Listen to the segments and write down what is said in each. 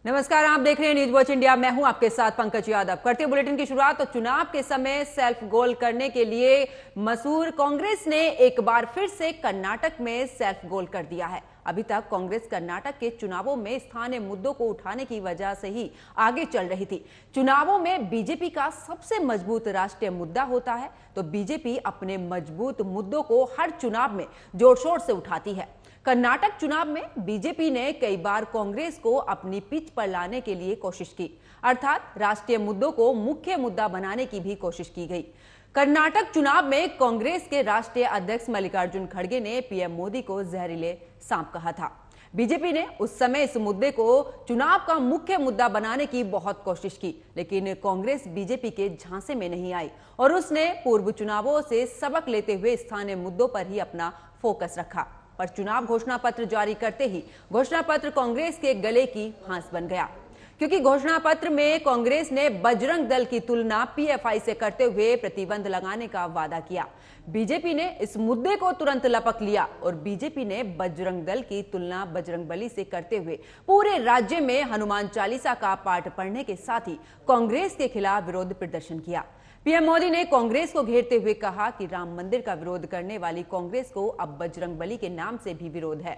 नमस्कार, आप देख रहे हैं न्यूज वॉच इंडिया। मैं हूं आपके साथ पंकज यादव। करते हैं बुलेटिन की शुरुआत। तो चुनाव के समय सेल्फ गोल करने के लिए मसूर कांग्रेस ने एक बार फिर से कर्नाटक में सेल्फ गोल कर दिया है। अभी तक कांग्रेस कर्नाटक के चुनावों में स्थानीय मुद्दों को उठाने की वजह से ही आगे चल रही थी। चुनावों में बीजेपी का सबसे मजबूत राष्ट्रीय मुद्दा होता है, तो बीजेपी अपने मजबूत मुद्दों को हर चुनाव में जोर शोर से उठाती है। कर्नाटक चुनाव में बीजेपी ने कई बार कांग्रेस को अपनी पिच पर लाने के लिए कोशिश की, अर्थात राष्ट्रीय मुद्दों को मुख्य मुद्दा बनाने की भी कोशिश की गई। कर्नाटक चुनाव में कांग्रेस के राष्ट्रीय अध्यक्ष मल्लिकार्जुन खड़गे ने पीएम मोदी को जहरीले सांप कहा था। बीजेपी ने उस समय इस मुद्दे को चुनाव का मुख्य मुद्दा बनाने की बहुत कोशिश की, लेकिन कांग्रेस बीजेपी के झांसे में नहीं आई और उसने पूर्व चुनावों से सबक लेते हुए स्थानीय मुद्दों पर ही अपना फोकस रखा। पर चुनाव घोषणा पत्र जारी करते ही घोषणा पत्र कांग्रेस के गले की फांस बन गया, क्योंकि घोषणा पत्र में कांग्रेस ने बजरंग दल की तुलना पीएफआई से करते हुए प्रतिबंध लगाने का वादा किया। बीजेपी ने इस मुद्दे को तुरंत लपक लिया और बीजेपी ने बजरंग दल की तुलना बजरंगबली से करते हुए पूरे राज्य में हनुमान चालीसा का पाठ पढ़ने के साथ ही कांग्रेस के खिलाफ विरोध प्रदर्शन किया। पीएम मोदी ने कांग्रेस को घेरते हुए कहा कि राम मंदिर का विरोध करने वाली कांग्रेस को अब बजरंगबली के नाम से भी विरोध है।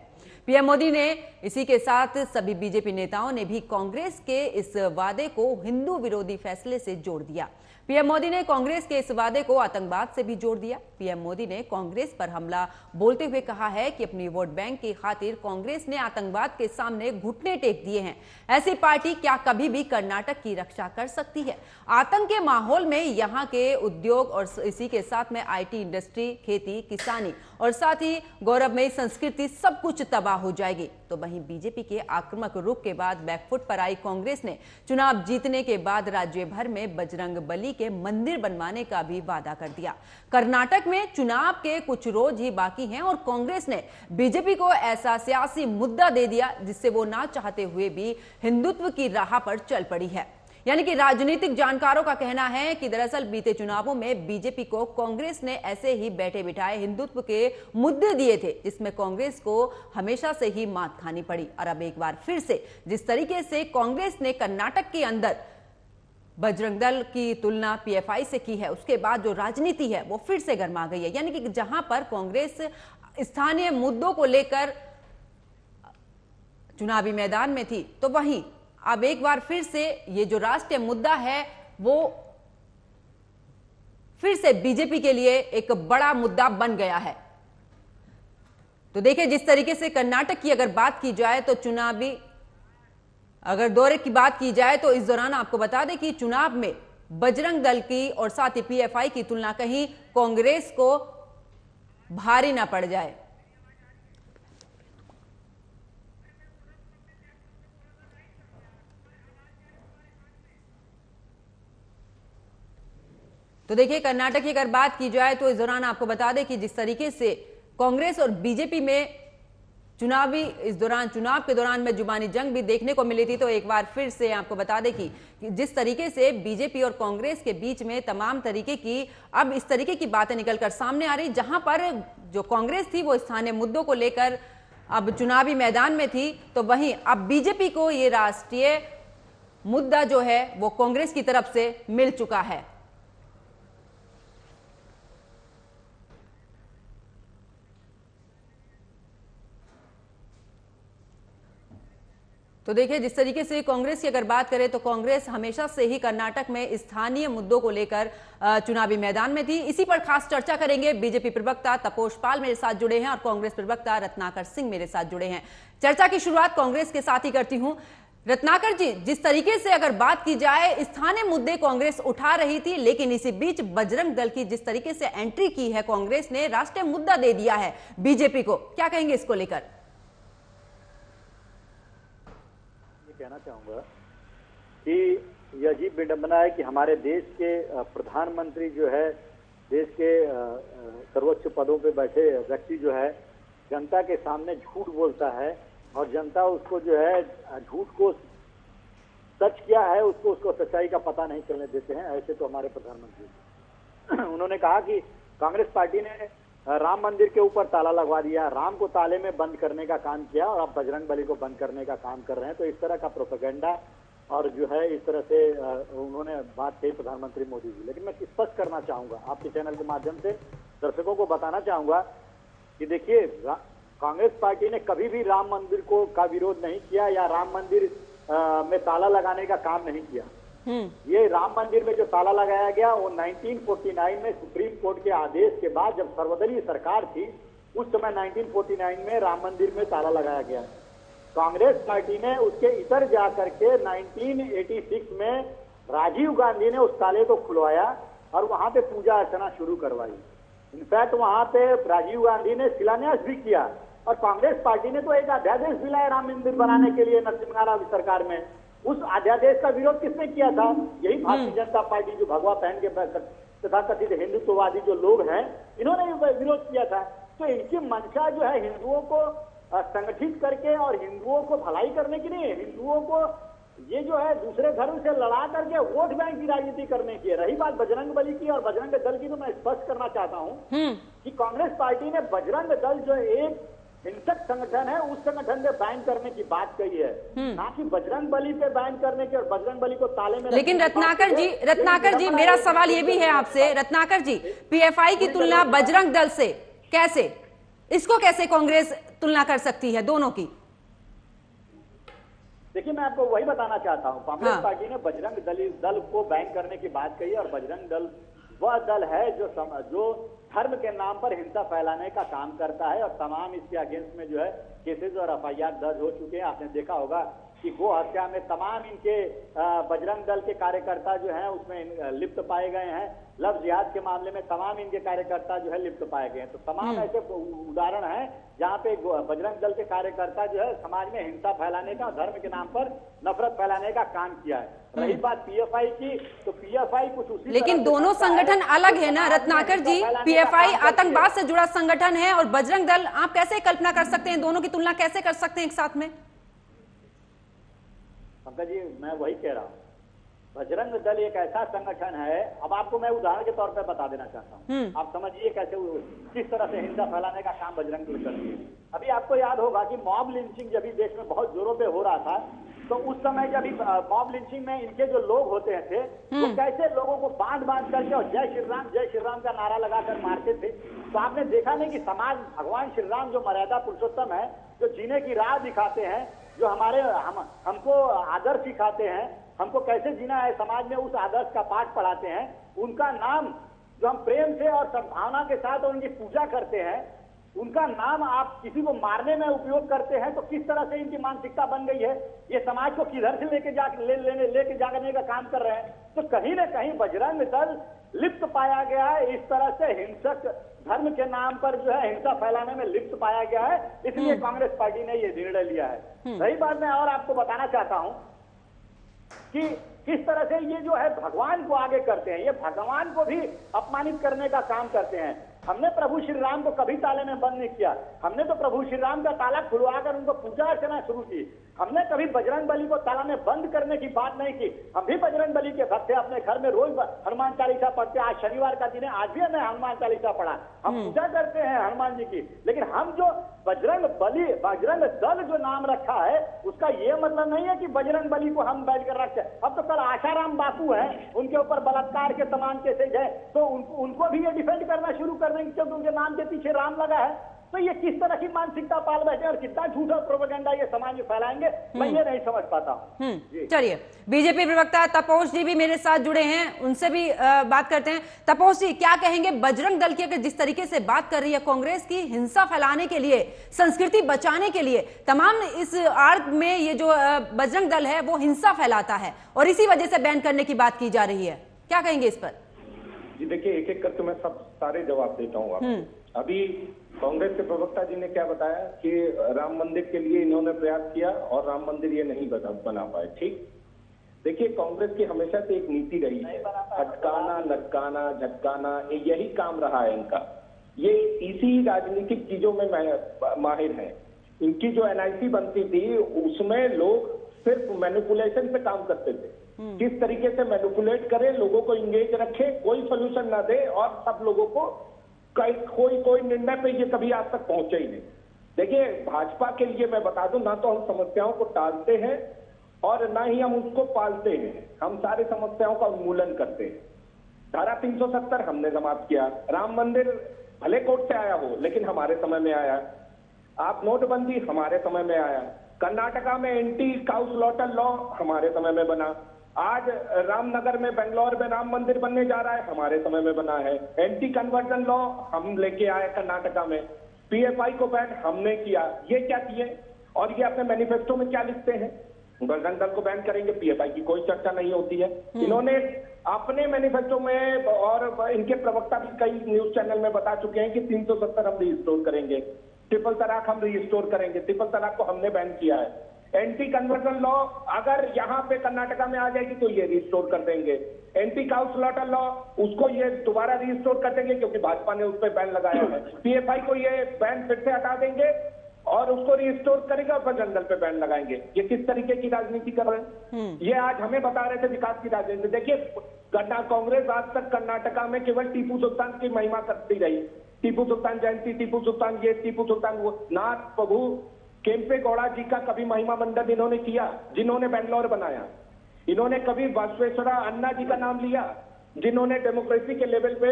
पीएम मोदी ने इसी के साथ सभी बीजेपी नेताओं ने भी कांग्रेस के इस वादे को हिंदू विरोधी फैसले से जोड़ दिया। पीएम मोदी ने कांग्रेस के इस वादे को आतंकवाद से भी जोड़ दिया। पीएम मोदी ने कांग्रेस पर हमला बोलते हुए कहा है कि अपनी वोट बैंक की खातिर कांग्रेस ने आतंकवाद के सामने घुटने टेक दिए हैं। ऐसी पार्टी क्या कभी भी कर्नाटक की रक्षा कर सकती है? आतंक के माहौल में यहाँ के उद्योग और इसी के साथ में आईटी इंडस्ट्री, खेती, किसानी और साथ ही गौरवमयी संस्कृति सब कुछ तबाह हो जाएगी। तो वहीं बीजेपी के आक्रामक रुख के बाद बैकफुट पर आई कांग्रेस ने चुनाव जीतने के बाद राज्य भर में बजरंग बली के मंदिर बनवाने का भी वादा कर दिया। कर्नाटक में चुनाव के कुछ रोज ही बाकी हैं और कांग्रेस ने बीजेपी को ऐसा सियासी मुद्दा दे दिया जिससे वो ना चाहते हुए भी हिंदुत्व की राह पर चल पड़ी है। यानी कि राजनीतिक जानकारों का कहना है कि दरअसल बीते चुनावों में बीजेपी को कांग्रेस ने ऐसे ही बैठे बिठाए हिंदुत्व के मुद्दे दिए थे, जिसमें कांग्रेस को हमेशा से ही मात खानी पड़ी। और अब एक बार फिर से जिस तरीके से कांग्रेस ने कर्नाटक के अंदर बजरंग दल की तुलना पीएफआई से की है, उसके बाद जो राजनीति है वो फिर से गर्मा गई है। यानी कि जहां पर कांग्रेस स्थानीय मुद्दों को लेकर चुनावी मैदान में थी, तो वहीं अब एक बार फिर से ये जो राष्ट्रीय मुद्दा है वो फिर से बीजेपी के लिए एक बड़ा मुद्दा बन गया है। तो देखिए, जिस तरीके से कर्नाटक की अगर बात की जाए तो चुनावी अगर दौरे की बात की जाए तो इस दौरान आपको बता दें कि चुनाव में बजरंग दल की और साथ ही पीएफआई की तुलना कहीं कांग्रेस को भारी ना पड़ जाए। तो देखिए, कर्नाटक की अगर बात की जाए तो इस दौरान आपको बता दें कि जिस तरीके से कांग्रेस और बीजेपी में चुनाव के दौरान में जुबानी जंग भी देखने को मिली थी, तो एक बार फिर से आपको बता दें कि जिस तरीके से बीजेपी और कांग्रेस के बीच में तमाम तरीके की अब इस तरीके की बातें निकलकर सामने आ रही, जहां पर जो कांग्रेस थी वो स्थानीय मुद्दों को लेकर अब चुनावी मैदान में थी, तो वहीं अब बीजेपी को ये राष्ट्रीय मुद्दा जो है वो कांग्रेस की तरफ से मिल चुका है। तो देखिए, जिस तरीके से कांग्रेस की अगर बात करें तो कांग्रेस हमेशा से ही कर्नाटक में स्थानीय मुद्दों को लेकर चुनावी मैदान में थी। इसी पर खास चर्चा करेंगे। बीजेपी प्रवक्ता तपोष पाल मेरे साथ जुड़े हैं और कांग्रेस प्रवक्ता रत्नाकर सिंह मेरे साथ जुड़े हैं। चर्चा की शुरुआत कांग्रेस के साथ ही करती हूं। रत्नाकर जी, जिस तरीके से अगर बात की जाए स्थानीय मुद्दे कांग्रेस उठा रही थी, लेकिन इसी बीच बजरंग दल की जिस तरीके से एंट्री की है कांग्रेस ने, राष्ट्रीय मुद्दा दे दिया है बीजेपी को, क्या कहेंगे इसको लेकर? कहना चाहूंगा कि यह अजीब विडंबना है कि हमारे देश के प्रधानमंत्री जो है, देश के सर्वोच्च पदों पे बैठे व्यक्ति जो है, जनता के सामने झूठ बोलता है और जनता उसको जो है झूठ को सच क्या है उसको सच्चाई का पता नहीं चलने देते हैं। ऐसे तो हमारे प्रधानमंत्री उन्होंने कहा कि कांग्रेस पार्टी ने राम मंदिर के ऊपर ताला लगवा दिया, राम को ताले में बंद करने का काम किया और अब बजरंग बली को बंद करने का काम कर रहे हैं। तो इस तरह का प्रोपेगेंडा और जो है इस तरह से उन्होंने बात कही प्रधानमंत्री मोदी जी। लेकिन मैं स्पष्ट करना चाहूंगा, आपके चैनल के माध्यम से दर्शकों को बताना चाहूंगा कि देखिए, कांग्रेस पार्टी ने कभी भी राम मंदिर का विरोध नहीं किया या राम मंदिर में ताला लगाने का काम नहीं किया। ये राम मंदिर में जो ताला लगाया गया वो 1949 में सुप्रीम कोर्ट के आदेश के बाद जब सर्वदलीय सरकार थी उस समय 1949 में राम मंदिर में ताला लगाया गया। कांग्रेस पार्टी ने उसके इतर जाकर के 1986 में राजीव गांधी ने उस ताले को खुलवाया और वहां पे पूजा अर्चना शुरू करवाई। इनफैक्ट वहां पे राजीव गांधी ने शिलान्यास भी किया और कांग्रेस पार्टी ने तो एक अध्यादेश भी लाया राम मंदिर बनाने के लिए नरसिम्हा की सरकार में। उस अध्यादेश का विरोध किसने किया था? यही भारतीय जनता पार्टी, जो भगवा पहन के तथा कथित हिंदुत्ववादी जो लोग हैं, इन्होंने विरोध किया था। तो इनकी मंशा जो है हिंदुओं को संगठित करके और हिंदुओं को भलाई करने की नहीं है, हिंदुओं को ये जो है दूसरे धर्म से लड़ा करके वोट बैंक की राजनीति करने की है। रही बात बजरंग बली की और बजरंग दल की, तो मैं स्पष्ट करना चाहता हूँ कि कांग्रेस पार्टी ने बजरंग दल जो एक हिंसक संगठन है उस संगठन में बैन करने की बात कही है, ना कि बजरंग बली पे बैन करने की और बजरंग बली को ताले में। लेकिन रत्नाकर जी मेरा सवाल ये भी है आपसे, रत्नाकर जी, पीएफआई की तुलना बजरंग दल से कैसे, इसको कैसे कांग्रेस तुलना कर सकती है दोनों की? देखिए, मैं आपको वही बताना चाहता हूँ, कांग्रेस पार्टी ने बजरंग दल को बैन करने की बात कही और बजरंग दल वह दल है जो धर्म के नाम पर हिंसा फैलाने का काम करता है और तमाम इसके अगेंस्ट में जो है केसेस और एफआईआर दर्ज हो चुके हैं। आपने देखा होगा कि गो हत्या में तमाम इनके बजरंग दल के कार्यकर्ता जो हैं उसमें लिप्त पाए गए हैं। लव जिहाद के मामले में तमाम इनके कार्यकर्ता जो है लिप्त पाए गए हैं। तो तमाम ऐसे उदाहरण हैं जहां पे बजरंग दल के कार्यकर्ता जो है समाज में हिंसा फैलाने का, धर्म के नाम पर नफरत फैलाने का काम किया है। रही बात पीएफआई की, तो पीएफआई कुछ उसी, लेकिन दोनों संगठन अलग है ना रत्नाकर जी। पीएफआई आतंकवाद से जुड़ा संगठन है और बजरंग दल, आप कैसे कल्पना कर सकते हैं, दोनों की तुलना कैसे कर सकते हैं एक साथ में? पंकज जी, मैं वही कह रहा हूँ, बजरंग दल एक ऐसा संगठन है। अब आपको मैं उदाहरण के तौर पर बता देना चाहता हूँ, आप समझिए कैसे किस तरह से हिंसा फैलाने का काम बजरंग दल करती है। अभी आपको याद होगा कि मॉब लिंचिंग जब इस देश में बहुत जोरों पे हो रहा था, तो उस समय जब मॉब लिंचिंग में इनके जो लोग होते थे वो कैसे लोगों को बांध करके और जय श्री राम का नारा लगाकर मारते थे। तो आपने देखा नहीं कि समाज, भगवान श्री राम जो मर्यादा पुरुषोत्तम है, जो जीने की राह दिखाते हैं, जो हमको आदर्श सिखाते हैं, हमको कैसे जीना है समाज में, उस आदर्श का पाठ पढ़ाते हैं, उनका नाम जो हम प्रेम से और सद्भावना के साथ उनकी पूजा करते हैं, उनका नाम आप किसी को मारने में उपयोग करते हैं, तो किस तरह से इनकी मानसिकता बन गई है। ये समाज को किधर से लेके जाने का काम कर रहे हैं। तो कहीं ना कहीं बजरंग दल लिप्त पाया गया है, इस तरह से हिंसक धर्म के नाम पर जो है हिंसा फैलाने में लिप्त पाया गया है, इसलिए कांग्रेस पार्टी ने ये निर्णय लिया है। सही बात मैं और आपको बताना चाहता हूं कि किस तरह से ये जो है भगवान को आगे करते हैं, ये भगवान को भी अपमानित करने का काम करते हैं। हमने प्रभु श्री राम को कभी ताले में बंद नहीं किया, हमने तो प्रभु श्री राम का ताला खुलवाकर उनको पूजा अर्चना शुरू की। हमने कभी बजरंग बली को ताला में बंद करने की बात नहीं की। हम भी बजरंग बली के भक्त थे, अपने घर में रोज हनुमान चालीसा पढ़ते। आज शनिवार का दिन है, आज भी हमने हनुमान चालीसा पढ़ा, हम पूजा करते हैं हनुमान जी की। लेकिन हम जो बजरंग दल जो नाम रखा है, उसका ये मतलब नहीं है कि बजरंग बली को हम बैठ कर रखते हैं। अब तो कल आशाराम बापू है, उनके ऊपर बलात्कार के तमाम केसेज है, तो उनको भी ये डिफेंड करना शुरू कर देंगे क्योंकि उनके नाम के पीछे राम लगा है। तो ये किस तरह की मानसिकता पाल बैठे और कितना झूठा प्रोपेगेंडा ये समाज में फैलाएंगे, मैं ये नहीं समझ पाता हूँ। चलिए, बीजेपी प्रवक्ता तपोष जी भी मेरे साथ जुड़े हैं, उनसे भी बात करते हैं। तपोष जी, क्या कहेंगे बजरंग दल की, अगर जिस तरीके से बात कर रही है कांग्रेस की, हिंसा फैलाने के लिए, संस्कृति बचाने के लिए, तमाम इस आर्ग में ये जो बजरंग दल है वो हिंसा फैलाता है और इसी वजह से बैन करने की बात की जा रही है, क्या कहेंगे इस पर? जी देखिए, एक एक करके मैं सारे जवाब देता हूँ आपको। अभी कांग्रेस के प्रवक्ता जी ने क्या बताया कि राम मंदिर के लिए इन्होंने प्रयास किया और राम मंदिर ये नहीं बना पाए। ठीक, देखिए कांग्रेस की हमेशा से एक नीति रही है, हटकाना, लटकाना, झटकाना, यही काम रहा है इनका। ये इसी राजनीतिक चीजों में माहिर है। इनकी जो एनआईसी बनती थी उसमें लोग सिर्फ मैनिपुलेशन पे काम करते थे, किस तरीके से मैनिपुलेट करे, लोगों को इंगेज रखे, कोई सोल्यूशन ना दे और सब लोगों को कोई निर्णय पे ये कभी आज तक पहुंचे ही नहीं। देखिए, भाजपा के लिए मैं बता दूं, ना तो हम समस्याओं को टालते हैं और ना ही हम उसको पालते हैं। हम सारी समस्याओं का उन्मूलन करते हैं। धारा 370 हमने समाप्त किया। राम मंदिर भले कोर्ट से आया हो, लेकिन हमारे समय में आया। आप नोटबंदी हमारे समय में आया। कर्नाटका में एंटी काउ स्लॉटर लॉ हमारे समय में बना। आज रामनगर में, बेंगलोर में राम मंदिर बनने जा रहा है, हमारे समय में बना है। एंटी कन्वर्जन लॉ हम लेके आए कर्नाटका में। पीएफआई को बैन हमने किया। ये क्या किए और ये अपने मैनिफेस्टो में क्या लिखते हैं? बजरंग दल को बैन करेंगे, पीएफआई की कोई चर्चा नहीं होती है। इन्होंने अपने मैनिफेस्टो में, और इनके प्रवक्ता भी कई न्यूज चैनल में बता चुके हैं कि 370 हम रिस्टोर करेंगे, ट्रिपल तलाक हम रिस्टोर करेंगे। ट्रिपल तलाक को हमने बैन किया है। एंटी कन्वर्जन लॉ अगर यहाँ पे कर्नाटका में आ जाएगी तो ये रिस्टोर कर देंगे। एंटी काउ स्लॉटर लॉ, उसको ये दोबारा रिस्टोर कर देंगे क्योंकि भाजपा ने उस पर बैन लगाया है। पीएफआई को ये बैन फिर से हटा देंगे और उसको रिस्टोर करेंगे और बजरंग दल पे बैन लगाएंगे। ये किस तरीके की राजनीति कर रहे हैं? ये आज हमें बता रहे थे विकास की राजनीति। देखिए, कांग्रेस आज तक कर्नाटका में केवल टीपू सुल्तान की महिमा करती रही। टीपू सुल्तान जयंती, टीपू सुल्तान ये, टीपू सुल्तान वो। नाथ प्रभु केम्पे गौड़ा जी का कभी महिमा मंडन इन्होंने किया, जिन्होंने बेंगलोर बनाया। इन्होंने कभी बसवेश्वरा अन्ना जी का नाम लिया, जिन्होंने डेमोक्रेसी के लेवल पे,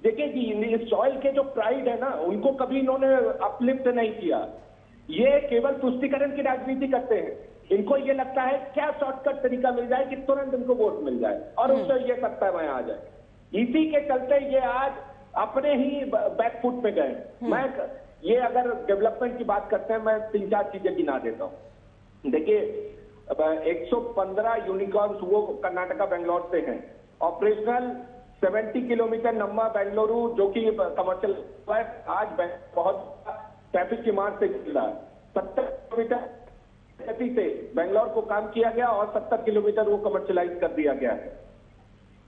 देखिए जी, इस सॉइल के जो प्राइड है ना, उनको कभी इन्होंने अपलिफ्ट नहीं किया। ये केवल तुष्टिकरण की राजनीति करते हैं। इनको ये लगता है क्या शॉर्टकट तरीका मिल जाए कि तुरंत इनको वोट मिल जाए और उससे ये सत्ता में आ जाए। इसी के चलते ये आज अपने ही बैकफुट पे गए। मैं ये अगर डेवलपमेंट की बात करते हैं, मैं 3-4 चीजें गिना देता हूँ। देखिए, 115 यूनिकॉर्न्स वो कर्नाटका बेंगलोर से हैं। ऑपरेशनल 70 किलोमीटर नम्मा बेंगलुरु, जो कि कमर्शियल है, आज बहुत ट्रैफिक की मार से चल रहा है। 70 किलोमीटर से बेंगलोर को काम किया गया और 70 किलोमीटर वो कमर्शियलाइज कर दिया गया है।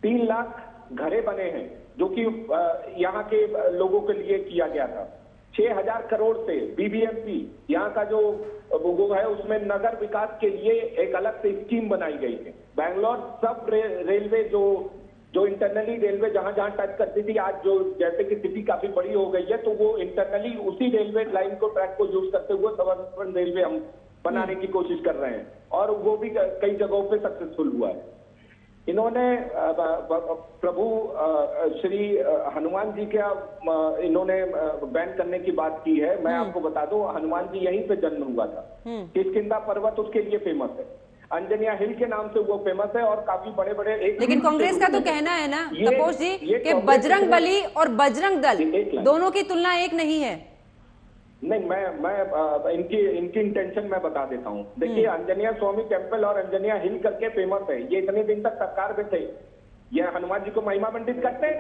3 लाख घरें बने हैं जो कि यहाँ के लोगों के लिए किया गया था। 6,000 करोड़ से बीबीएमपी यहाँ का जो वो है, उसमें नगर विकास के लिए एक अलग से स्कीम बनाई गई है। बैंगलोर सब रेलवे जो इंटरनली रेलवे जहां जहां टच करती थी, आज जो जैसे कि सिटी काफी बड़ी हो गई है, तो वो इंटरनली उसी रेलवे लाइन को, ट्रैक को यूज करते हुए सबअर्बन रेलवे हम बनाने की कोशिश कर रहे हैं और वो भी कई जगहों पे सक्सेसफुल हुआ है। इन्होंने प्रभु श्री हनुमान जी का इन्होंने बैन करने की बात की है। मैं आपको बता दूं, हनुमान जी यहीं पे जन्म हुआ था। किष्किंधा पर्वत उसके लिए फेमस है। अंजनिया हिल के नाम से वो फेमस है और काफी बड़े बड़े लेकिन कांग्रेस का तो कहना है ना तपोश जी कि बजरंग बली और बजरंग दल दोनों की तुलना एक नहीं है। नहीं, मैं इनकी इंटेंशन मैं बता देता हूँ। देखिए, अंजनिया स्वामी टेम्पल और अंजनिया हिल करके फेमस है। ये इतने दिन तक सरकार में थे। ये हनुमान जी को महिमा मंडित करते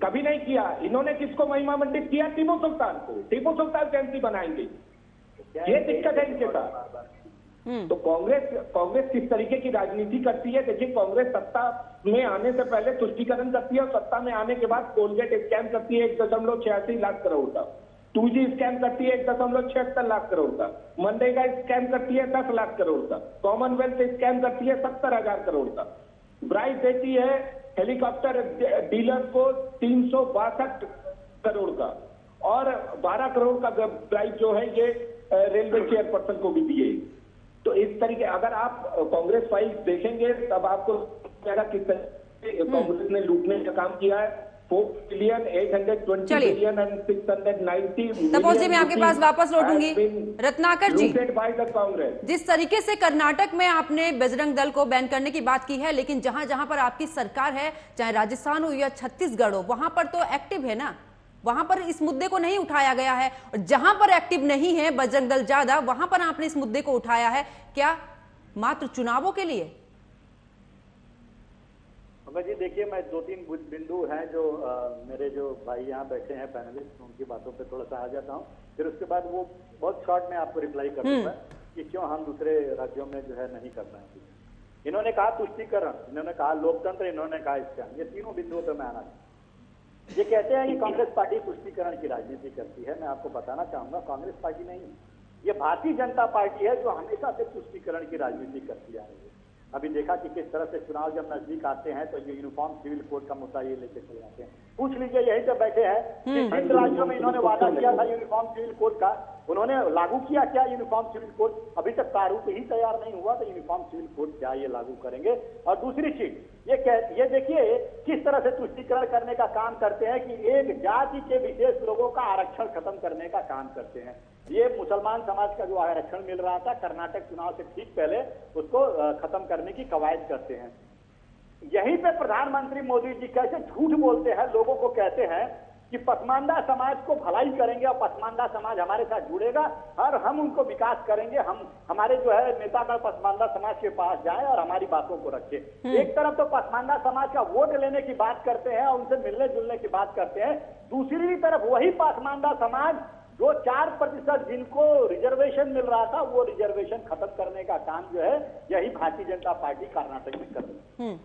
कभी नहीं किया। इन्होंने किसको महिमा मंडित किया? टीपू सुल्तान को। टीपू सुल्तान जयंती बनाएंगे, ये दिक्कत है इनके साथ। तो कांग्रेस किस तरीके की राजनीति करती है? देखिए, कांग्रेस सत्ता में आने से पहले तुष्टीकरण करती है और सत्ता में आने के बाद कोलगेट स्कैम करती है 1.86 लाख करोड़ का। 2G स्कैम करती है 1.76 लाख करोड़ का। मनरेगा स्कैम करती है 10 लाख करोड़ का। कॉमनवेल्थ स्कैम करती है 70,000 करोड़ का। ब्राइस देती है हेलीकॉप्टर डीलर को 362 करोड़ का और 12 करोड़ का ब्राइस जो है ये रेलवे चेयरपर्सन को भी दिए। तो इस तरीके, अगर आप कांग्रेस फाइल्स देखेंगे तब आपको किस तरह कांग्रेस ने लूटने का काम किया है। 4 बिलियन 820 बिलियन एंड 690 तपोश जी, मैं आपके पास वापस लौटूंगी। रत्नाकर जी, कांग्रेस जिस तरीके से कर्नाटक में आपने बजरंग दल को बैन करने की बात की है, लेकिन जहां जहां पर आपकी सरकार है, चाहे राजस्थान हो या छत्तीसगढ़ हो, वहां पर तो एक्टिव है ना, वहां पर इस मुद्दे को नहीं उठाया गया है। और जहां पर एक्टिव नहीं है बजरंग दल ज्यादा, वहां पर आपने इस मुद्दे को उठाया है। क्या मात्र चुनावों के लिए? जी देखिए, मैं 2-3 बिंदु हैं जो मेरे जो भाई यहाँ बैठे हैं पैनलिस्ट, उनकी बातों पे थोड़ा सा आ जाता हूँ। फिर उसके बाद वो बहुत शॉर्ट में आपको रिप्लाई कर दूंगा कि क्यों हम दूसरे राज्यों में जो है नहीं कर रहे हैं। इन्होंने कहा तुष्टीकरण, इन्होंने कहा लोकतंत्र, इन्होंने कहा स्कैम। ये तीनों बिंदुओं पर मैं आना चाहूँ। ये कहते हैं कि कांग्रेस पार्टी तुष्टीकरण की राजनीति करती है। मैं आपको बताना चाहूंगा, कांग्रेस पार्टी नहीं, ये भारतीय जनता पार्टी है जो हमेशा से तुष्टीकरण की राजनीति करती आ रही है। अभी देखा कि किस तरह से चुनाव जब नजदीक आते हैं तो ये यूनिफॉर्म सिविल कोड का मुद्दा ये लेके चले जाते हैं। पूछ लीजिए, यहीं पे बैठे हैं कि जिन राज्यों में इन्होंने वादा किया था यूनिफॉर्म सिविल कोड का, उन्होंने लागू किया क्या यूनिफॉर्म सिविल कोड? अभी तक प्रारूप ही तैयार नहीं हुआ, तो यूनिफॉर्म सिविल कोड क्या ये लागू करेंगे? और दूसरी चीज ये देखिए किस तरह से तुष्टीकरण करने का काम करते हैं कि एक जाति के विशेष लोगों का आरक्षण खत्म करने का काम करते हैं। ये मुसलमान समाज का जो आरक्षण मिल रहा था कर्नाटक चुनाव से ठीक पहले, उसको खत्म करने की कवायद करते हैं। यहीं पे प्रधानमंत्री मोदी जी कैसे झूठ बोलते हैं, लोगों को कहते हैं कि पसमानदा समाज को भलाई करेंगे और पसमानदा समाज हमारे साथ जुड़ेगा और हम उनको विकास करेंगे। हम हमारे जो है नेतागण पसमानदा समाज के पास जाएं और हमारी बातों को रखें। एक तरफ तो पसमानदा समाज का वोट लेने की बात करते हैं और उनसे मिलने जुलने की बात करते हैं, दूसरी तरफ वही पसमानदा समाज जो 4% जिनको रिजर्वेशन मिल रहा था, वो रिजर्वेशन खत्म करने का काम जो है यही भारतीय जनता पार्टी कर्नाटक में कर रही है।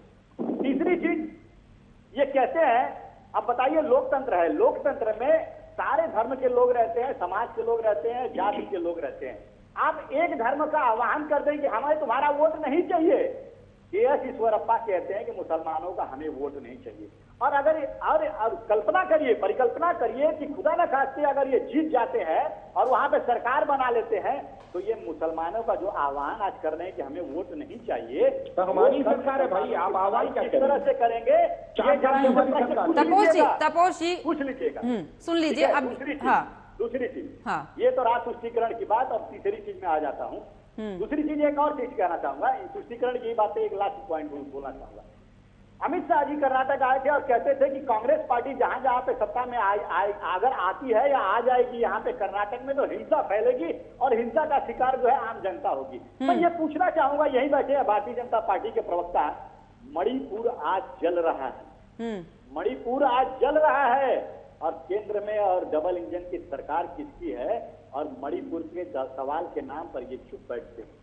तीसरी चीज ये कहते हैं, अब बताइए लोकतंत्र है, लोकतंत्र में सारे धर्म के लोग रहते हैं, समाज के लोग रहते हैं, जाति के लोग रहते हैं। आप एक धर्म का आह्वान कर दें कि हमें तुम्हारा वोट नहीं चाहिए। के.एस. ईश्वरप्पा कहते हैं कि मुसलमानों का हमें वोट नहीं चाहिए। और अगर कल्पना करिए, परिकल्पना करिए कि खुदा न खास्ते अगर ये जीत जाते हैं और वहां पे सरकार बना लेते हैं, तो ये मुसलमानों का जो आह्वान आज कर रहे हैं कि हमें वोट नहीं चाहिए, तो हमारी सरकार है भाई, आप आह्वान किस तरह से करेंगे? तपोश जी पूछ लीजिएगा, सुन लीजिए। अब दूसरी चीज, ये तो रहा तुष्टीकरण की बात। अब तीसरी चीज में आ जाता हूँ। दूसरी चीज एक और चीज कहना चाहूंगा, तुष्टीकरण की बातें एक लास्ट पॉइंट बोलना चाहूंगा। अमित शाह जी कर्नाटक आए थे और कहते थे कि कांग्रेस पार्टी जहां जहां पे सत्ता में अगर आती है या आ जाएगी यहाँ पे कर्नाटक में, तो हिंसा फैलेगी और हिंसा का शिकार जो है आम जनता होगी। मैं ये पूछना चाहूंगा, यही बैठे हैं भारतीय जनता पार्टी के प्रवक्ता, मणिपुर आज जल रहा है, मणिपुर आज जल रहा है और केंद्र में और डबल इंजन की सरकार किसकी है और मणिपुर के सवाल के नाम पर ये चुप बैठते हैं।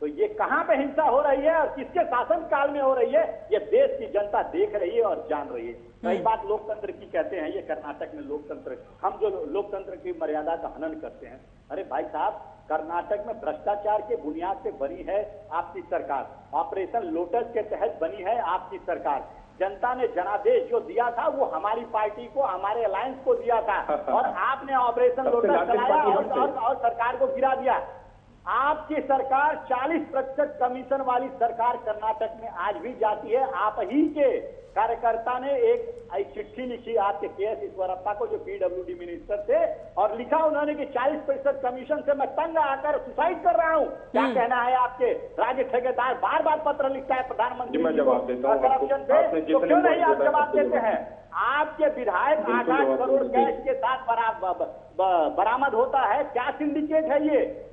तो ये कहां पे हिंसा हो रही है और किसके शासन काल में हो रही है, ये देश की जनता देख रही है और जान रही है। कई बात लोकतंत्र की कहते हैं, ये कर्नाटक में लोकतंत्र, हम जो लोकतंत्र की मर्यादा का हनन करते हैं। अरे भाई साहब, कर्नाटक में भ्रष्टाचार के बुनियाद पे बनी है आपकी सरकार, ऑपरेशन लोटस के तहत बनी है आपकी सरकार। जनता ने जनादेश जो दिया था वो हमारी पार्टी को, हमारे अलायंस को दिया था और आपने ऑपरेशन लोटस चलाया और सरकार को गिरा दिया। आपकी सरकार 40% कमीशन वाली सरकार कर्नाटक में आज भी जाती है। आप ही के कार्यकर्ता ने एक चिट्ठी लिखी आपके के.एस. ईश्वरप्पा को, जो पीडब्ल्यूडी मिनिस्टर थे, और लिखा उन्होंने कि 40% कमीशन से मैं तंग आकर सुसाइड कर रहा हूं। क्या कहना है आपके? राज्य ठेकेदार बार बार पत्र लिखता है प्रधानमंत्री करप्शन से, तो क्यों नहीं आप जवाब देते हैं? आपके विधायक 8-8 करोड़ कैश के साथ बरामद होता है, क्या सिंडिकेट है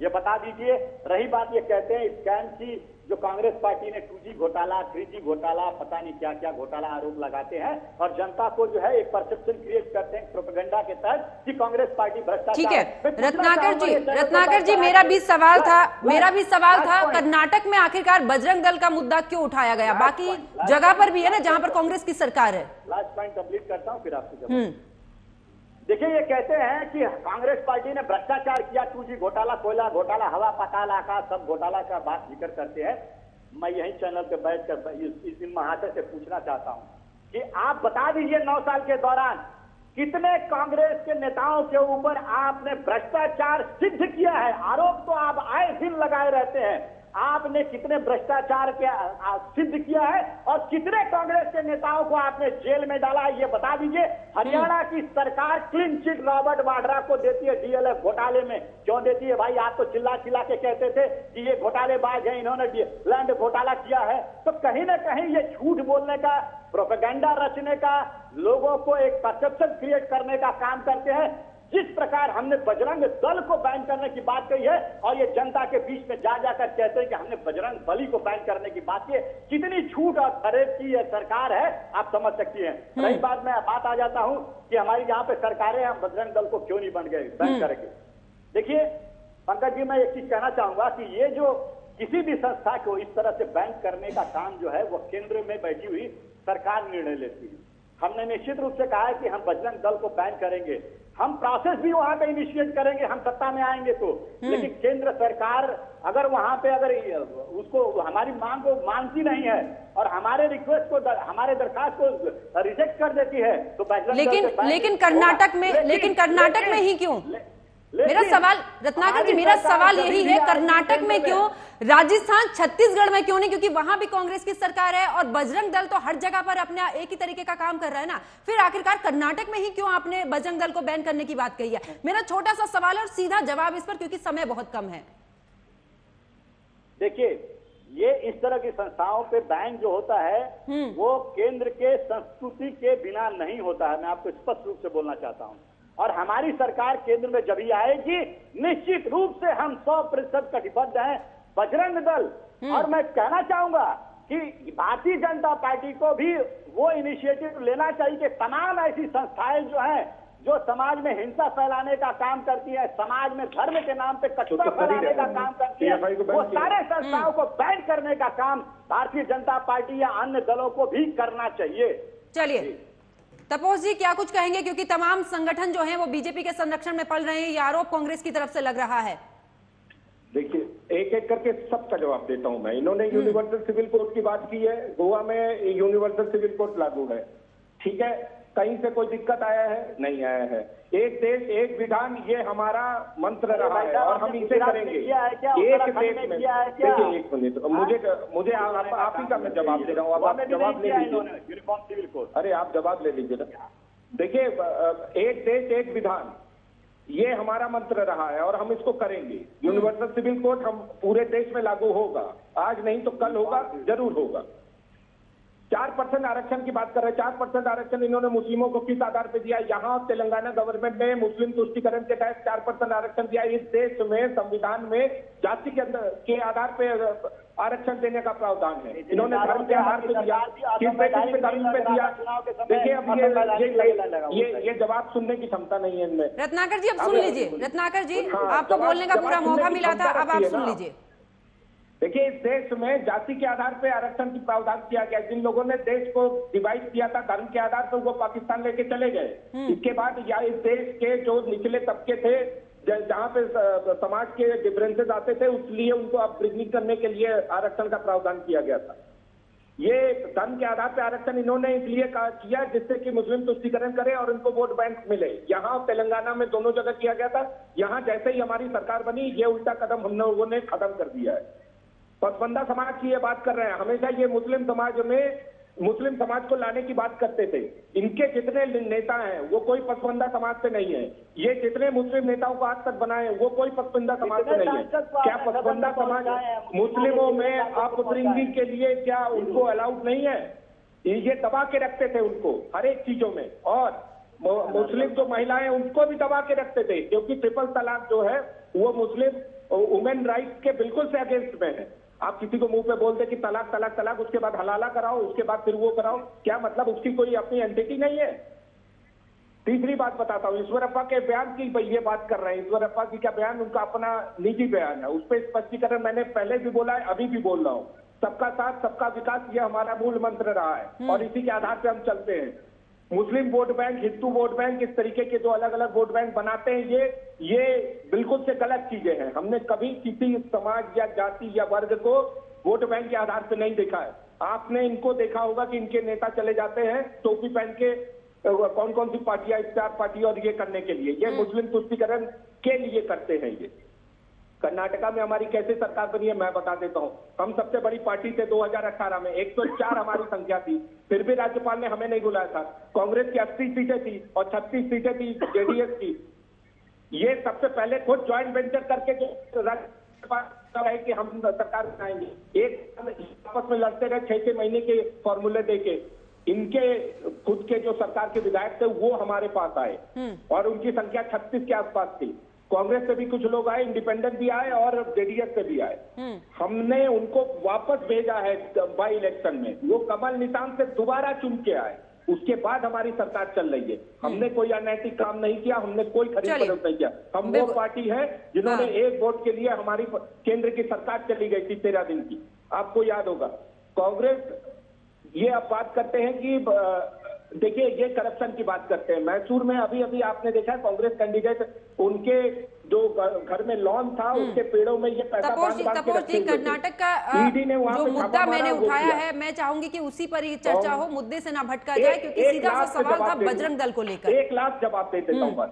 ये बता दीजिए। रही बात, ये कहते हैं स्कैम की, जो कांग्रेस पार्टी ने 2G घोटाला, 3G घोटाला, पता नहीं क्या क्या घोटाला आरोप लगाते हैं और जनता को जो है एक परसेप्शन क्रिएट करते हैं प्रोपेगेंडा के तहत कि कांग्रेस पार्टी भ्रष्टाचार। ठीक है रत्नाकर जी, मेरा भी सवाल था कर्नाटक में आखिरकार बजरंग दल का मुद्दा क्यों उठाया गया? बाकी जगह पर भी है ना जहां पर कांग्रेस की सरकार है। लास्ट पॉइंट कंप्लीट करता हूं, फिर आपसे जवाब। देखिए, ये कहते हैं कि कांग्रेस पार्टी ने भ्रष्टाचार किया, 2G घोटाला, कोयला घोटाला, हवा पाताल आकाश, सब घोटाला का बात जिक्र करते हैं। मैं यही चैनल पे बैठकर इस महाशय से पूछना चाहता हूं कि आप बता दीजिए 9 साल के दौरान कितने कांग्रेस के नेताओं के ऊपर आपने भ्रष्टाचार सिद्ध किया है? आरोप तो आप आए दिन लगाए रहते हैं, आपने कितने भ्रष्टाचार के सिद्ध किया है और कितने कांग्रेस के नेताओं को आपने जेल में डाला है, ये बता दीजिए। हरियाणा की सरकार क्लीन चिट रॉबर्ट वाड्रा को देती है डीएलएफ घोटाले में, क्यों देती है भाई? आप तो चिल्ला चिल्ला के कहते थे कि ये घोटालेबाज है, इन्होंने लैंड घोटाला किया है। तो कहीं ना कहीं ये झूठ बोलने का, प्रोपेगेंडा रचने का, लोगों को एक परसेप्शन क्रिएट करने का काम करते हैं। जिस प्रकार हमने बजरंग दल को बैन करने की बात कही है और ये जनता के बीच में जा जाकर कहते हैं कि हमने बजरंग बली को बैन करने की बात की, कितनी झूठ और फरेब की ये सरकार है, आप समझ सकती हैं। रही बात, मैं बात आ जाता हूं कि हमारी यहाँ पे सरकारें, हम बजरंग दल को क्यों नहीं बैन करेंगे। देखिए पंकज जी, मैं एक चीज कहना चाहूंगा कि ये जो किसी भी संस्था को इस तरह से बैन करने का काम जो है वो केंद्र में बैठी हुई सरकार निर्णय लेती है। हमने निश्चित रूप से कहा है कि हम बजरंग दल को बैन करेंगे। हम प्रोसेस भी वहां पे इनिशिएट करेंगे, हम सत्ता में आएंगे तो। लेकिन केंद्र सरकार अगर वहां पे अगर उसको हमारी मांग को मानती नहीं है और हमारे रिक्वेस्ट को, हमारे दरखास्त को रिजेक्ट कर देती है तो लेकिन कर्नाटक में ही क्यों? मेरा सवाल रत्नाकर जी, मेरा सवाल यही है, कर्नाटक में क्यों, राजस्थान छत्तीसगढ़ में क्यों नहीं? क्योंकि वहां भी कांग्रेस की सरकार है और बजरंग दल तो हर जगह पर अपने एक ही तरीके का काम कर रहा है ना, फिर आखिरकार कर्नाटक में ही क्यों आपने बजरंग दल को बैन करने की बात कही है? मेरा छोटा सा सवाल और सीधा जवाब इस पर, क्योंकि समय बहुत कम है। देखिए, ये इस तरह की संस्थाओं पे बैन जो होता है वो केंद्र के संस्कृति के बिना नहीं होता है, मैं आपको स्पष्ट रूप से बोलना चाहता हूं। और हमारी सरकार केंद्र में जब ही आएगी, निश्चित रूप से हम 100% कटिबद्ध हैं। बजरंग दल, और मैं कहना चाहूंगा कि भारतीय जनता पार्टी को भी वो इनिशिएटिव लेना चाहिए कि तमाम ऐसी संस्थाएं जो हैं जो समाज में हिंसा फैलाने का काम करती है, समाज में धर्म के नाम पे कटुता फैलाने का काम करती है, वो सारे संस्थाओं को बैन करने का काम भारतीय जनता पार्टी या अन्य दलों को भी करना चाहिए। चलिए तपोस जी, क्या कुछ कहेंगे, क्योंकि तमाम संगठन जो हैं वो बीजेपी के संरक्षण में पड़ रहे हैं, ये आरोप कांग्रेस की तरफ से लग रहा है। देखिए, एक एक करके सबका जवाब देता हूं मैं। इन्होंने यूनिवर्सल सिविल कोड की बात की है, गोवा में यूनिवर्सल सिविल कोड लागू है, ठीक है, कहीं से कोई दिक्कत आया है? नहीं आया है। एक देश एक विधान, ये हमारा मंत्र रहा है और हम इसे करेंगे। एक देश में, देखिए एक मिनट, मुझे आप ही का मैं जवाब दे रहा हूँ, अब आप जवाब ले लीजिए। अरे आप जवाब ले लीजिए ना। देखिए, एक देश एक विधान, ये हमारा मंत्र रहा है और हम इसको करेंगे। यूनिवर्सल सिविल कोड हम पूरे देश में लागू होगा, आज नहीं तो कल होगा, जरूर होगा। 4% आरक्षण की बात कर रहे हैं। 4% आरक्षण इन्होंने मुस्लिमों को किस आधार पे दिया? यहाँ तेलंगाना गवर्नमेंट ने मुस्लिम तुष्टिकरण के तहत 4% आरक्षण दिया। इस देश में संविधान में जाति के आधार पे आरक्षण देने का प्रावधान है। इन्होंने धर्म के आधार पे दिया, किस बेसिस पे धर्म पे दिया? देखिए, अब ये जवाब सुनने की क्षमता नहीं है इनमें। रत्नाकर जी, अब सुन लीजिए। रत्नाकर जी, आपको बोलने का पूरा मौका मिला था, अब आप सुन लीजिए। देखिए, इस देश में जाति के आधार पे आरक्षण की प्रावधान किया गया। जिन लोगों ने देश को डिवाइड किया था धर्म के आधार पर, वो पाकिस्तान लेके चले गए। इसके बाद या इस देश के जो निचले तबके थे, जहाँ पे समाज के डिफरेंसेस आते थे, उसलिए उनको अपब्रिंगिंग करने के लिए आरक्षण का प्रावधान किया गया था। ये धर्म के आधार पर आरक्षण इन्होंने इसलिए किया जिससे कि मुस्लिम तुष्टिकरण करे और उनको वोट बैंक मिले। यहाँ तेलंगाना में दोनों जगह किया गया था। यहाँ जैसे ही हमारी सरकार बनी, ये उल्टा कदम हम लोगों ने खत्म कर दिया है। पसमंदा समाज की ये बात कर रहे हैं, हमेशा ये मुस्लिम समाज को लाने की बात करते थे। इनके जितने नेता हैं वो कोई पसमंदा समाज से नहीं है। ये जितने मुस्लिम नेताओं को आज तक बनाए हैं वो कोई पसमंदा समाज से नहीं है। क्या पसमंदा समाज मुस्लिमों में अपब्रिंगिंग के लिए क्या उनको अलाउड नहीं है? ये दबा के रखते थे उनको हर एक चीजों में, और मुस्लिम जो महिलाएं उनको भी दबा के रखते थे, क्योंकि ट्रिपल तलाक जो है वो मुस्लिम वुमेन राइट्स के बिल्कुल से अगेंस्ट में है। आप किसी को मुंह पे बोल दे कि तलाक तलाक तलाक, उसके बाद हलाला कराओ, उसके बाद फिर वो कराओ, क्या मतलब? उसकी कोई अपनी एंटिटी नहीं है। तीसरी बात बताता हूँ, ईश्वरप्पा के बयान की ये बात कर रहे हैं। ईश्वरप्पा जी का बयान उनका अपना निजी बयान है, उस पर स्पष्टीकरण मैंने पहले भी बोला है, अभी भी बोल रहा हूँ। सबका साथ सबका विकास, ये हमारा मूल मंत्र रहा है और इसी के आधार पर हम चलते हैं। Muslim vote bank, Hindu vote bank, इस तरीके के जो अलग अलग वोट बैंक बनाते हैं, ये बिल्कुल से गलत चीजें हैं। हमने कभी किसी समाज या जाति या वर्ग को वोट बैंक के आधार पर नहीं देखा है। आपने इनको देखा होगा कि इनके नेता चले जाते हैं टोपी पहन के, कौन कौन सी पार्टियां, स्टार पार्टी, और ये करने के लिए, ये मुस्लिम तुष्टिकरण के लिए करते हैं। ये कर्नाटका में हमारी कैसे सरकार बनी है मैं बता देता हूं। हम सबसे बड़ी पार्टी थे 2018 में, 104 हमारी संख्या थी, फिर भी राज्यपाल ने हमें नहीं बुलाया था। कांग्रेस की 80 सीटें थी और 36 सीटें थी जेडीएस की। ये सबसे पहले खुद ज्वाइंट वेंचर करके जो राज्यपाल है कि हम सरकार बनाएंगे, एक आपस में लड़ते रहे 6-6 महीने के फॉर्मूले देके। इनके खुद के जो सरकार के विधायक थे वो हमारे पास आए और उनकी संख्या 36 के आसपास थी। कांग्रेस से भी कुछ लोग आए, इंडिपेंडेंट भी आए और जेडीएस से भी आए। हमने उनको वापस भेजा है बाई इलेक्शन में, वो कमल निशान से दोबारा चुन के आए। उसके बाद हमारी सरकार चल रही है। हमने कोई अनैतिक काम नहीं किया, हमने कोई खरीद फरोख्त नहीं किया। हम वो पार्टी है जिन्होंने एक वोट के लिए हमारी केंद्र की सरकार चली गई थी 13 दिन की, आपको याद होगा। कांग्रेस ये अब बात करते हैं कि देखिए ये करप्शन की बात करते हैं। मैसूर में अभी अभी आपने देखा कांग्रेस कैंडिडेट, उनके जो घर में लॉन था उसके पेड़ों में ये पैसा तपोश जी, कर्नाटक का जो मुद्दा मैंने उठाया है, मैं चाहूंगी कि उसी पर ही चर्चा हो, मुद्दे से ना भटका जाए, क्योंकि सीधा सा सवाल था बजरंग दल को लेकर। एक लाख जवाब दे देता हूँ।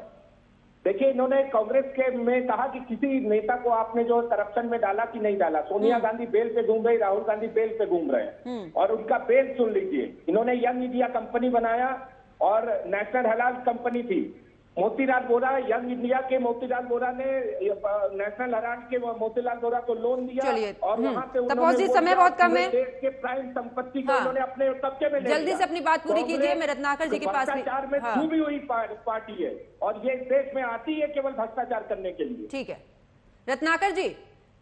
देखिए इन्होंने कांग्रेस के में कहा कि किसी नेता को आपने जो करप्शन में डाला कि नहीं डाला। सोनिया गांधी बेल पे घूम रही, राहुल गांधी बेल पे घूम रहे हैं, और उनका बेल सुन लीजिए। इन्होंने यंग इंडिया कंपनी बनाया और नेशनल हेराल्ड कंपनी थी। मोतीलाल वोरा, यंग इंडिया के मोतीलाल वोरा ने नेशनल हेराल्ड के मोतीलाल वोरा को लोन दिया और वहां से तपोश जी समय बहुत कम है, देश के प्राइम संपत्ति को उन्होंने अपने कब्जे में ले लिया। जल्दी से अपनी बात पूरी कीजिए, मैं रत्नाकर जी के पास भ्रष्टाचार में डूबी हुई पार्टी है और ये देश में आती है केवल भ्रष्टाचार करने के लिए। ठीक है रत्नाकर जी,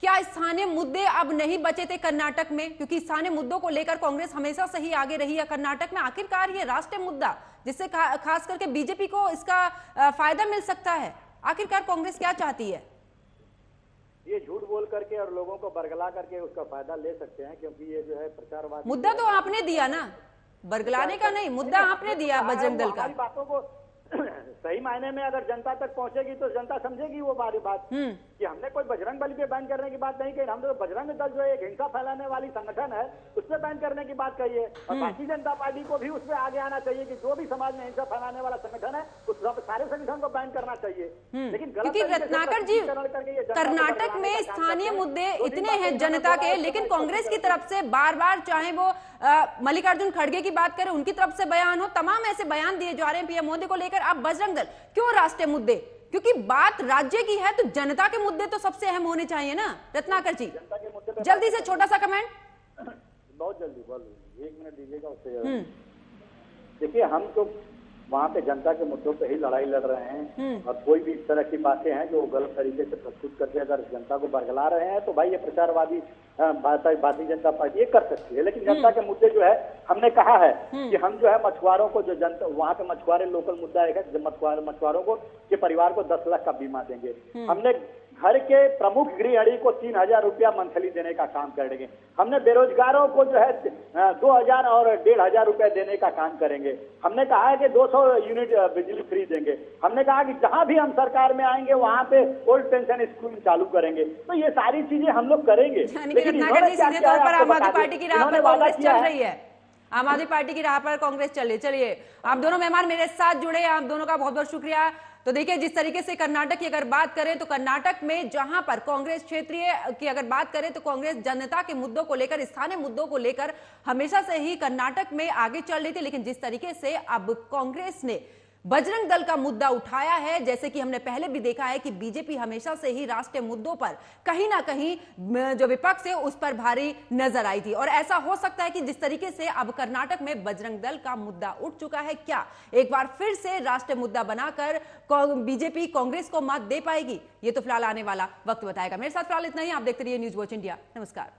क्या स्थानीय मुद्दे अब नहीं बचे थे कर्नाटक में? क्योंकि स्थानीय मुद्दों को लेकर कांग्रेस हमेशा से ही आगे रही है कर्नाटक में। आखिरकार ये राष्ट्रीय मुद्दा जिससे खास करके बीजेपी को इसका फायदा मिल सकता है, आखिरकार कांग्रेस क्या चाहती है? ये झूठ बोल करके और लोगों को बरगला करके उसका फायदा ले सकते हैं, क्योंकि ये जो है प्रचारवाद। मुद्दा तो आपने दिया ना, बरगलाने का नहीं, मुद्दा आपने दिया बजरंग दल का। बातों को सही मायने में अगर जनता तक पहुंचेगी तो जनता समझेगी वो बात कि हमने कोई बजरंग बली पे बैन करने की बात नहीं कही। हमने तो बजरंग दल जो एक हिंसा फैलाने वाली संगठन है उस पर बैन करने की बात कही है, और भारतीय जनता पार्टी को भी उस पर आगे आना चाहिए कि जो भी समाज में हिंसा फैलाने वाला संगठन है उस सारे संगठन को बैन करना चाहिए। लेकिन क्योंकि रत्नाकर जी, कर्नाटक में स्थानीय मुद्दे इतने हैं जनता के, लेकिन कांग्रेस की तरफ से बार बार, चाहे वो मल्लिकार्जुन खड़गे की बात करें, उनकी तरफ से बयान हो, तमाम ऐसे बयान दिए जा रहे हैं पीएम मोदी को लेकर। अब बजरंग दल क्यों राष्ट्रीय मुद्दे? क्योंकि बात राज्य की है तो जनता के मुद्दे तो सबसे अहम होने चाहिए ना। रत्नाकर जी जल्दी से छोटा सा कमेंट। बहुत जल्दी बोल, 1 मिनट दीजिएगा उससे। देखिए हम तो वहाँ पे जनता के मुद्दों पे ही लड़ाई लड़ रहे हैं, और कोई भी इस तरह की बातें हैं जो गलत तरीके से प्रस्तुत करके अगर जनता को बरगला रहे हैं तो भाई ये प्रचारवादी भारतीय जनता पार्टी ये कर सकती है। लेकिन जनता के मुद्दे जो है, हमने कहा है कि हम जो है मछुआरों को, जो जनता वहाँ पे मछुआरे लोकल मुद्दा है, मछुआरों को के परिवार को 10 लाख का बीमा देंगे। हमने घर के प्रमुख गृहिणी को 3000 रुपया मंथली देने का काम करेंगे। हमने बेरोजगारों को जो है 2000 और 1500 रुपया देने का काम करेंगे। हमने कहा है कि 200 यूनिट बिजली फ्री देंगे। हमने कहा कि जहां भी हम सरकार में आएंगे वहां पे ओल्ड पेंशन स्कूल चालू करेंगे। तो ये सारी चीजें हम लोग करेंगे। लेकिन सीधे तौर पर आम आदमी पार्टी की राह पर कांग्रेस चल रही है, आम आदमी पार्टी की राह पर कांग्रेस चल रही है। चलिए आप दोनों मेहमान मेरे साथ जुड़े, आप दोनों का बहुत बहुत शुक्रिया। तो देखिए जिस तरीके से कर्नाटक की अगर बात करें तो कर्नाटक में जहां पर कांग्रेस क्षेत्रीय की अगर बात करें तो कांग्रेस जनता के मुद्दों को लेकर, स्थानीय मुद्दों को लेकर हमेशा से ही कर्नाटक में आगे चल रही थी। लेकिन जिस तरीके से अब कांग्रेस ने बजरंग दल का मुद्दा उठाया है, जैसे कि हमने पहले भी देखा है कि बीजेपी हमेशा से ही राष्ट्रीय मुद्दों पर कहीं ना कहीं जो विपक्ष है उस पर भारी नजर आई थी, और ऐसा हो सकता है कि जिस तरीके से अब कर्नाटक में बजरंग दल का मुद्दा उठ चुका है, क्या एक बार फिर से राष्ट्रीय मुद्दा बनाकर बीजेपी कांग्रेस को मत दे पाएगी? ये तो फिलहाल आने वाला वक्त बताएगा। मेरे साथ फिलहाल इतना ही। आप देखते रहिए न्यूज़ वॉच इंडिया। नमस्कार।